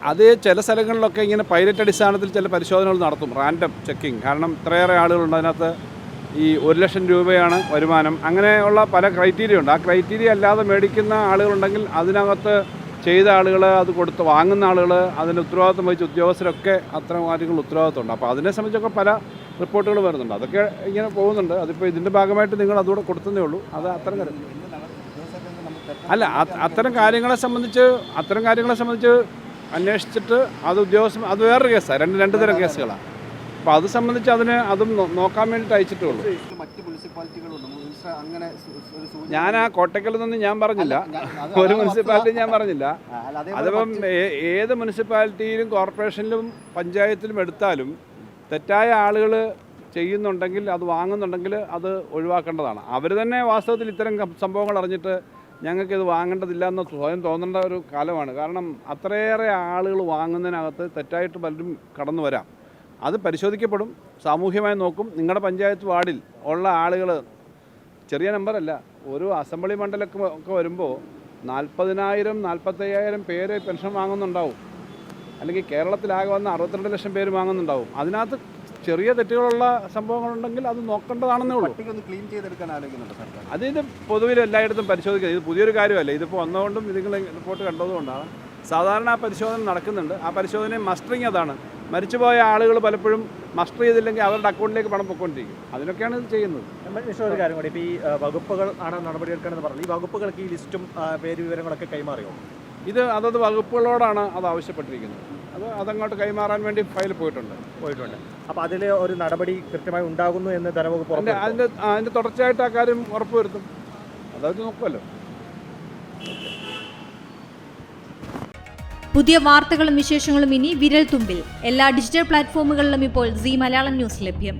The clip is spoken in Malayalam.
അത് ചില സ്ഥലങ്ങളിലൊക്കെ ഇങ്ങനെ പൈലറ്റ് അടിസ്ഥാനത്തിൽ ചില പരിശോധനകൾ നടത്തും, റാൻഡം ചെക്കിങ്. കാരണം ഇത്രയേറെ ആളുകളുണ്ട് അതിനകത്ത്. ഈ 1,00,000 രൂപയാണ് വരുമാനം, അങ്ങനെയുള്ള പല ക്രൈറ്റീരിയ ഉണ്ട്. ആ ക്രൈറ്റീരിയ അല്ലാതെ മേടിക്കുന്ന ആളുകളുണ്ടെങ്കിൽ അതിനകത്ത് ചെയ്ത ആളുകൾ, അത് കൊടുത്ത് വാങ്ങുന്ന ആളുകൾ, അതിൻ്റെ ഉത്തരവാദിത്വം വഹിച്ച ഉദ്യോഗസ്ഥരൊക്കെ അത്തരം കാര്യങ്ങൾ ഉത്തരവാദിത്വമുണ്ട്. അപ്പോൾ അതിനെ സംബന്ധിച്ചൊക്കെ പല റിപ്പോർട്ടുകൾ വരുന്നുണ്ട്. അതൊക്കെ ഇങ്ങനെ പോകുന്നുണ്ട്. അതിപ്പോൾ ഇതിൻ്റെ ഭാഗമായിട്ട് നിങ്ങൾ അതുകൂടെ കൊടുത്തതേ ഉള്ളൂ. അത് അത്തരം കാര്യം അല്ല. അത്തരം കാര്യങ്ങളെ സംബന്ധിച്ച് അന്വേഷിച്ചിട്ട് അത് ഉദ്യോഗസ്ഥ, അത് വേറൊരു കേസാണ്. രണ്ട് തരം കേസുകളാണ്. അപ്പോൾ അത് സംബന്ധിച്ച് അതും നോക്കാൻ വേണ്ടിയിട്ട് അയച്ചിട്ടേ ഉള്ളൂ. ഞാൻ ആ കോട്ടക്കൽ നിന്ന് ഞാൻ പറഞ്ഞില്ല, ഒരു മുനിസിപ്പാലിറ്റി ഞാൻ പറഞ്ഞില്ല. അതിപ്പം ഏത് മുനിസിപ്പാലിറ്റിയിലും കോർപ്പറേഷനിലും പഞ്ചായത്തിലും എടുത്താലും തെറ്റായ ആളുകൾ ചെയ്യുന്നുണ്ടെങ്കിൽ, അത് വാങ്ങുന്നുണ്ടെങ്കിൽ അത് ഒഴിവാക്കേണ്ടതാണ്. അവർ തന്നെ വാസ്തവത്തിൽ ഇത്തരം സംഭവങ്ങൾ അറിഞ്ഞിട്ട് ഞങ്ങൾക്കിത് വാങ്ങേണ്ടതില്ല എന്ന് സ്വയം തോന്നേണ്ട ഒരു കാലമാണ്. കാരണം അത്രയേറെ ആളുകൾ വാങ്ങുന്നതിനകത്ത് തെറ്റായിട്ട് പലരും കടന്നു വരാം. അത് പരിശോധിക്കപ്പെടും, സാമൂഹ്യമായി നോക്കും. നിങ്ങളുടെ പഞ്ചായത്ത് വാർഡിൽ ഉള്ള ആളുകൾ ചെറിയ നമ്പറല്ല. ഒരു അസംബ്ലി മണ്ഡലമൊക്കെ വരുമ്പോൾ 40,000 45,000 പേര് പെൻഷൻ വാങ്ങുന്നുണ്ടാവും. അല്ലെങ്കിൽ കേരളത്തിലാകെ വന്ന് 62 ലക്ഷം പേര് വാങ്ങുന്നുണ്ടാവും. അതിനകത്ത് ചെറിയ തെറ്റുകളുള്ള സംഭവങ്ങളുണ്ടെങ്കിൽ അത് നോക്കേണ്ടതാണെന്നേ ഉള്ളൂ. ക്ലീൻ ചെയ്തെടുക്കാൻ ആലോചിക്കുന്നുണ്ട് സർക്കാർ. അതിന് പൊതുവിൽ എല്ലായിടത്തും പരിശോധിക്കുന്നത്. ഇത് പുതിയൊരു കാര്യമല്ല. ഇതിപ്പോൾ വന്നുകൊണ്ടും ഇതിങ്ങൾ റിപ്പോർട്ട് കണ്ടതുകൊണ്ടാണ്. സാധാരണ ആ പരിശോധന നടക്കുന്നുണ്ട്. ആ പരിശോധന മസ്റ്ററിങ് അതാണ്. മരിച്ചുപോയ ആളുകൾ പലപ്പോഴും മസ്റ്റർ ചെയ്തില്ലെങ്കിൽ അവരുടെ അക്കൗണ്ടിലേക്ക് പണം പൊയ്ക്കൊണ്ടിരിക്കും. അതിനൊക്കെയാണ് ഇത് ചെയ്യുന്നത്. ഒരു കാര്യം കൂടി, ഇപ്പോൾ ഈ വകുപ്പുകൾ ആണ് നടപടിയെടുക്കണമെന്ന് പറഞ്ഞു. ഈ വകുപ്പുകൾക്ക് ഈ ലിസ്റ്റും പേര് വിവരങ്ങളൊക്കെ കൈമാറിയോ? ഇത് അതത് വകുപ്പുകളോടാണ് അത് ആവശ്യപ്പെട്ടിരിക്കുന്നത്. അതങ്ങോട്ട് കൈമാറാൻ വേണ്ടി ഫയൽ പോയിട്ടുണ്ട്. അപ്പോൾ അതിൽ ഒരു നടപടി കൃത്യമായി ഉണ്ടാകുന്നു എന്ന് ധനവകുപ്പ് അതിൻ്റെ തുടർച്ചയായിട്ട് ആ കാര്യം ഉറപ്പുവരുത്തും. അതവർ നോക്കുമല്ലോ. പുതിയ വാർത്തകളും വിശേഷങ്ങളും ഇനി വിരൽ തുമ്പിൽ. എല്ലാ ഡിജിറ്റൽ പ്ലാറ്റ്ഫോമുകളിലും ഇപ്പോൾ സീ മലയാളം ന്യൂസ് ലഭ്യം.